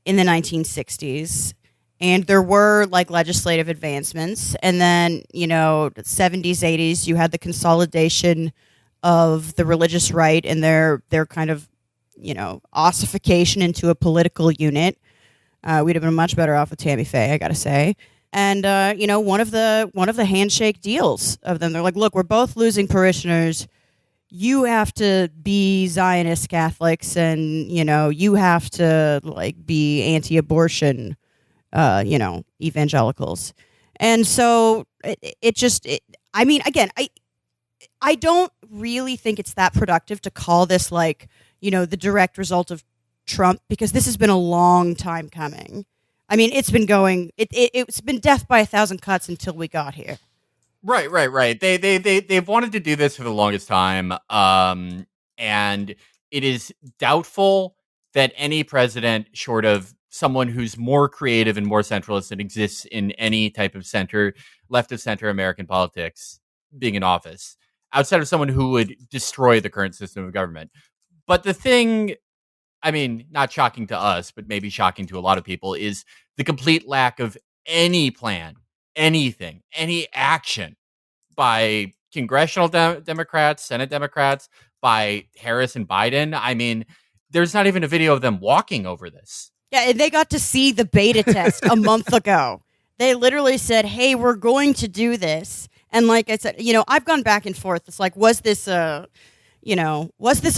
in the 1960s. And there were like legislative advancements. And then, 70s, 80s, you had the consolidation of the religious right and their kind of, ossification into a political unit. We'd have been much better off with Tammy Faye, I got to say. And, one of the handshake deals of them, they're like, look, we're both losing parishioners. You have to be Zionist Catholics and, you have to like be anti-abortion evangelicals. And so I don't really think it's that productive to call this like, the direct result of Trump, because this has been a long time coming. I mean, it's been going, it's been death by 1,000 cuts until we got here. Right. They've wanted to do this for the longest time. And it is doubtful that any president short of someone who's more creative and more centralist than exists in any type of left of center American politics being in office, outside of someone who would destroy the current system of government. But the thing, I mean, not shocking to us, but maybe shocking to a lot of people, is the complete lack of any plan, anything, any action by congressional Democrats, Senate Democrats, by Harris and Biden. I mean, there's not even a video of them walking over this. Yeah, they got to see the beta test a month ago. They literally said, hey, we're going to do this. And like I said, I've gone back and forth. It's like, was this a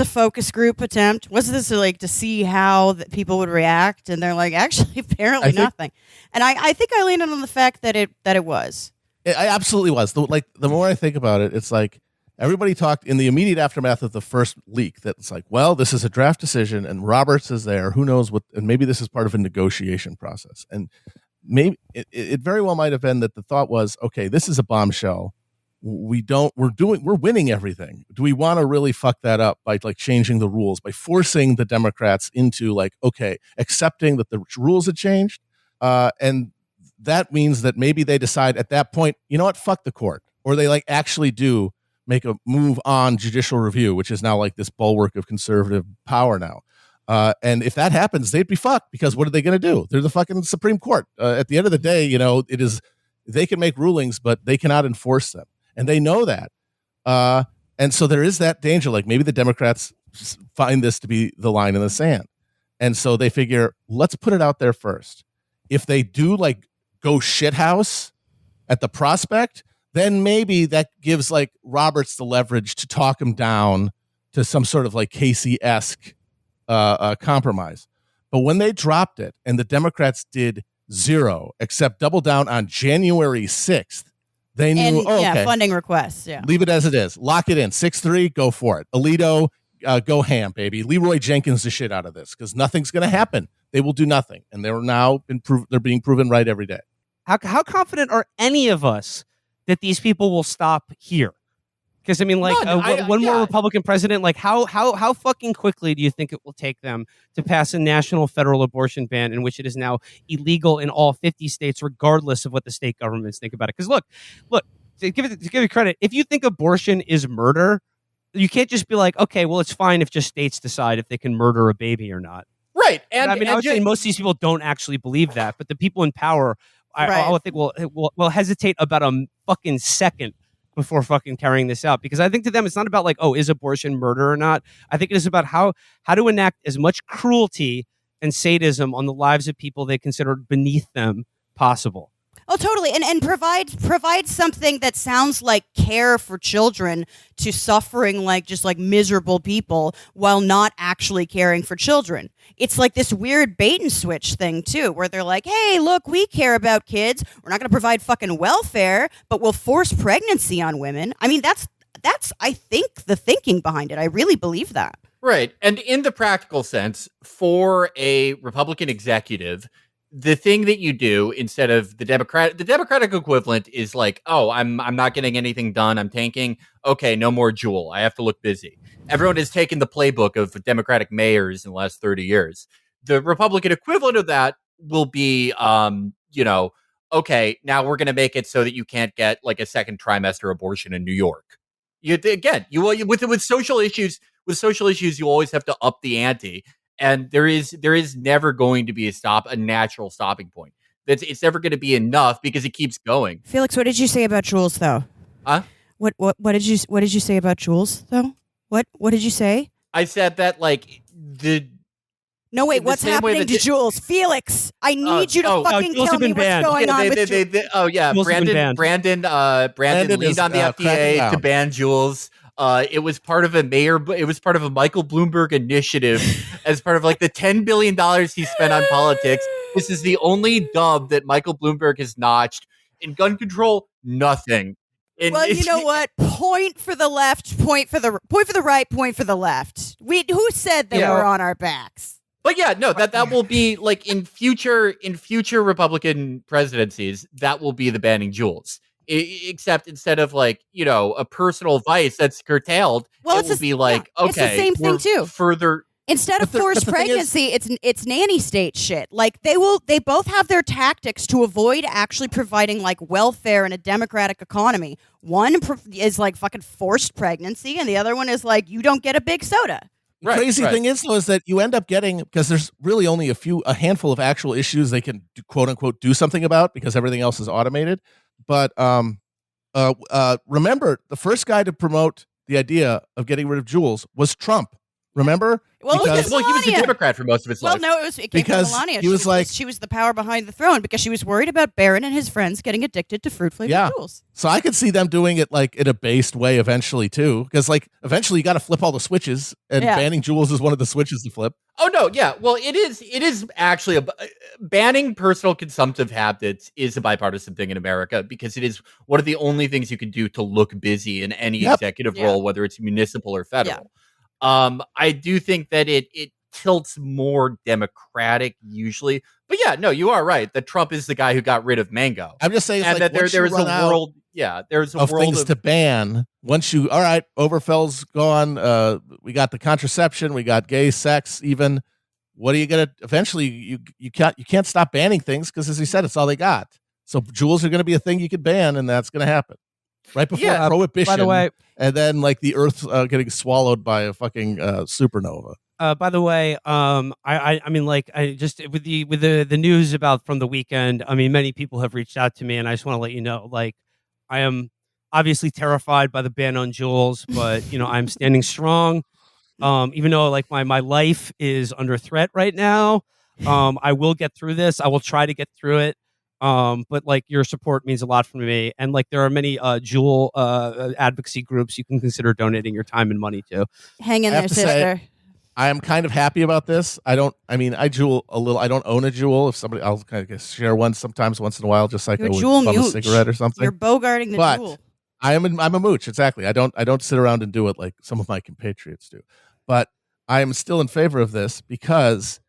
focus group attempt? Was this like to see how people would react? And they're like, actually, apparently nothing. And I think I leaned on the fact that it was. It absolutely was. The more I think about it, it's like everybody talked in the immediate aftermath of the first leak that it's like, well, this is a draft decision and Roberts is there. Who knows what? And maybe this is part of a negotiation process. And maybe it very well might have been that the thought was, okay, this is a bombshell. We're winning everything. Do we want to really fuck that up by like changing the rules, by forcing the Democrats into like, okay, accepting that the rules had changed? And that means that maybe they decide at that point, you know what, fuck the court. Or they like actually do make a move on judicial review, which is now like this bulwark of conservative power now. And if that happens, they'd be fucked, because what are they going to do? They're the fucking Supreme Court. At the end of the day, they can make rulings, but they cannot enforce them. And they know that. And so there is that danger. Like maybe the Democrats find this to be the line in the sand. And so they figure, let's put it out there first. If they do like go shithouse at the prospect, then maybe that gives like Roberts the leverage to talk him down to some sort of like Casey-esque compromise. But when they dropped it and the Democrats did zero, except double down on January 6th, they knew, okay, funding requests. Yeah. Leave it as it is. Lock it in. 6-3, go for it. Alito, go ham, baby. Leroy Jenkins the shit out of this, because nothing's going to happen. They will do nothing. And they're being proven right every day. How confident are any of us that these people will stop here? Because I mean, like one more Republican president, like how fucking quickly do you think it will take them to pass a national federal abortion ban in which it is now illegal in all 50 states, regardless of what the state governments think about it? Because look, to give it credit, if you think abortion is murder, you can't just be like, okay, well, it's fine if just states decide if they can murder a baby or not. Right. And I mean, I would say most of these people don't actually believe that, but the people in power, I would think will hesitate about a fucking second before fucking carrying this out, because I think to them it's not about like, oh, is abortion murder or not? I think it is about how to enact as much cruelty and sadism on the lives of people they consider beneath them possible. Oh, totally. And provide something that sounds like care for children to suffering like just like miserable people while not actually caring for children. It's like this weird bait and switch thing too, where they're like, hey, look, we care about kids. We're not going to provide fucking welfare, but we'll force pregnancy on women. I mean, that's I think the thinking behind it. I really believe that. Right. And in the practical sense, for a Republican executive, the thing that you do instead of the Democratic equivalent is like, oh, I'm not getting anything done. I'm tanking. Okay, no more Juul. I have to look busy. Everyone has taken the playbook of Democratic mayors in the last 30 years. The Republican equivalent of that will be, okay, now we're going to make it so that you can't get like a second trimester abortion in New York. With social issues, you always have to up the ante. And there is never going to be a natural stopping point. It's never going to be enough because it keeps going. Felix, what did you say about Jules though? Huh? What did you say about Jules though? What did you say? I said that like No, wait, what's happening to Jules? Felix, I need you to fucking tell me what's going on with Jules. Brandon leaned on the FDA to ban Jules. It was part of a Michael Bloomberg initiative as part of like the $10 billion he spent on politics. This is the only dub that Michael Bloomberg has notched. In gun control, nothing. You know what? Point for the left, point for the right, point for the left. Who said that we're on our backs? But yeah, no, that will be like in future Republican presidencies, that will be the banning Jules. Except instead of like, a personal vice that's curtailed, it will be like, okay, it's the same thing too. Further, instead of forced pregnancy, it's nanny state shit. Like they both have their tactics to avoid actually providing like welfare in a democratic economy. One is like fucking forced pregnancy, and the other one is like you don't get a big soda. The crazy thing is, though, is that you end up getting, because there's really only a handful of actual issues they can quote unquote do something about because everything else is automated. But remember, the first guy to promote the idea of getting rid of Jules was Trump. Remember? Well, he was a Democrat for most of his life. Well, no, it came from Melania. She was the power behind the throne because she was worried about Barron and his friends getting addicted to fruit-flavored Jules. So I could see them doing it like in a based way eventually too, because like eventually you got to flip all the switches, and banning Jules is one of the switches to flip. Oh no, yeah. Well, it is actually banning personal consumptive habits is a bipartisan thing in America because it is one of the only things you can do to look busy in any executive role, whether it's municipal or federal. I do think that it tilts more Democratic usually, but yeah, no, you are right that Trump is the guy who got rid of mango. I'm just saying, and like, that there is a world, there's a of world things to ban. Once you, all right, Oberfeld's gone. We got the contraception, we got gay sex. Even what are you gonna? Eventually, you can't stop banning things because, as he said, it's all they got. So Juuls are going to be a thing you could ban, and that's going to happen right before prohibition. By the way, and then like the Earth getting swallowed by a fucking supernova. By the way, I mean, like, I just with the news about from the weekend. I mean, many people have reached out to me, and I just want to let you know, like, I am obviously terrified by the ban on Juuls, but I'm standing strong. Even though like my life is under threat right now, I will get through this. I will try to get through it. But like your support means a lot for me, and like there are many Juul advocacy groups you can consider donating your time and money to. Hang in there, sister. I am kind of happy about this. I Juul a little. I don't own a Juul. If somebody, I'll kind of share one sometimes, once in a while, just like I would bum a cigarette or something. You're bogarting the Juul. I'm a mooch. Exactly. I don't sit around and do it like some of my compatriots do. But I am still in favor of this because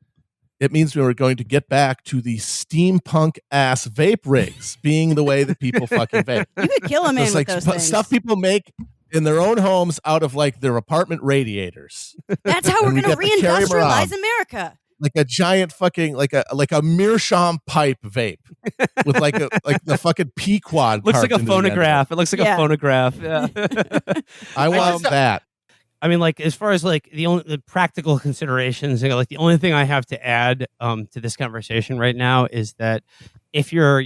it means we are going to get back to the steampunk ass vape rigs being the way that people fucking vape. You could kill a man with like those things. Stuff people make in their own homes out of like their apartment radiators. That's how we're going to reindustrialize America. like a giant fucking like a meerschaum pipe vape with like the fucking Pequod. Looks like a phonograph. It looks like a phonograph. Yeah. I want that. I mean, like, as far as like the practical considerations, like the only thing I have to add to this conversation right now is that if you're,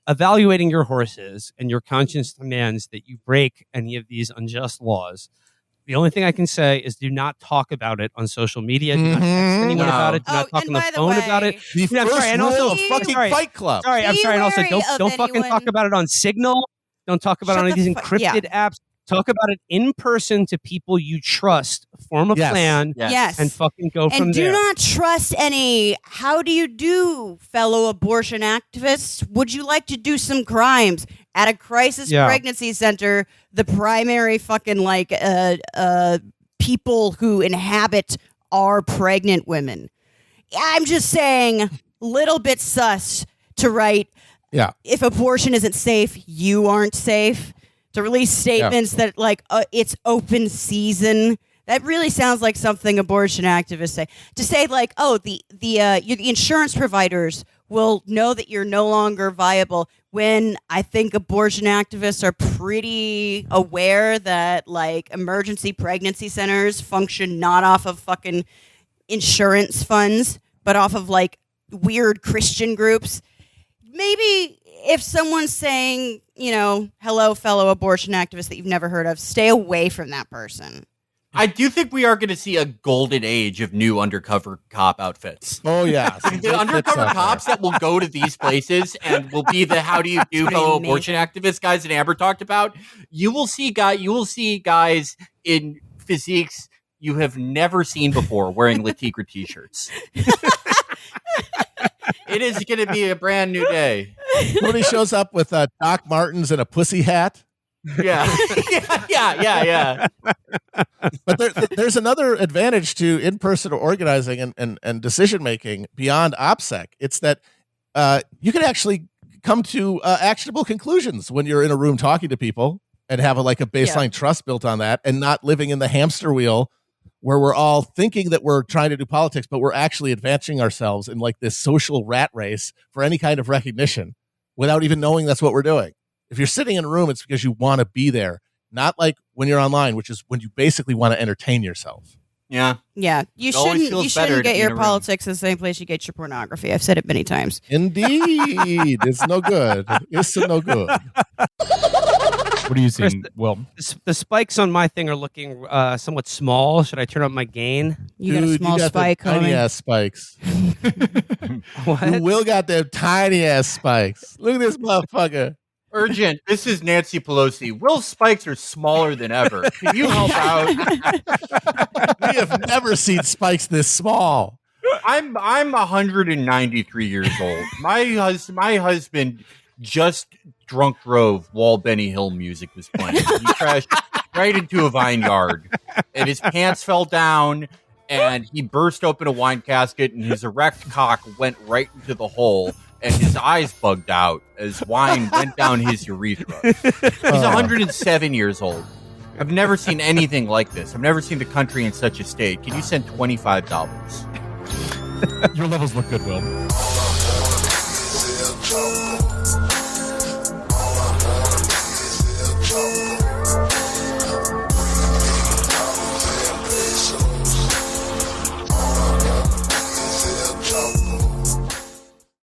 evaluating your horses and your conscience demands that you break any of these unjust laws, the only thing I can say is do not talk about it on social media. Do not text anyone about it. Do not talk on the phone about it. The first rule of fucking Fight Club. I'm sorry. And also, don't fucking talk about it on Signal. Don't talk about it on any of these encrypted apps. Talk about it in person to people you trust. Form a plan. Yes. And fucking go from and there. And do not trust any. How do you do, fellow abortion activists? Would you like to do some crimes at a crisis pregnancy center? The primary fucking people who inhabit are pregnant women. I'm just saying, little bit sus to write. Yeah. If abortion isn't safe, you aren't safe. To release statements that it's open season. That really sounds like something abortion activists say. To say the insurance providers will know that you're no longer viable, when I think abortion activists are pretty aware that emergency pregnancy centers function not off of fucking insurance funds, but off of weird Christian groups. Maybe if someone's saying, hello, fellow abortion activists that you've never heard of, stay away from that person. I do think we are going to see a golden age of new undercover cop outfits. Oh, yeah. The undercover cops that will go to these places and will be the how do you do fellow abortion activist guys that Amber talked about. You will see guys in physiques you have never seen before wearing La Tigre t-shirts. It is going to be a brand new day. When he shows up with Doc Martens and a pussy hat. Yeah. Yeah. But there's another advantage to in-person organizing and decision-making beyond OPSEC. It's that you can actually come to actionable conclusions when you're in a room talking to people and have a baseline trust built on that, and not living in the hamster wheel where we're all thinking that we're trying to do politics, but we're actually advancing ourselves in this social rat race for any kind of recognition without even knowing that's what we're doing. If you're sitting in a room, it's because you want to be there, not like when you're online, which is when you basically want to entertain yourself. Yeah. Yeah. You shouldn't get your politics the same place you get your pornography. I've said it many times. Indeed. It's no good. It's no good. What are you seeing? Well, the spikes on my thing are looking somewhat small. Should I turn up my gain? You got a small spike, tiny ass spikes. What? Will got them tiny ass spikes. Look at this motherfucker. Urgent. This is Nancy Pelosi. Will's spikes are smaller than ever. Can you help out? We have never seen spikes this small. I'm 193 years old. My husband just drunk drove while Benny Hill music was playing. He crashed right into a vineyard, and his pants fell down, and he burst open a wine casket, and his erect cock went right into the hole, and his eyes bugged out as wine went down his urethra. He's 107 years old. I've never seen anything like this. I've never seen the country in such a state. Can you send $25? Your levels look good, Will.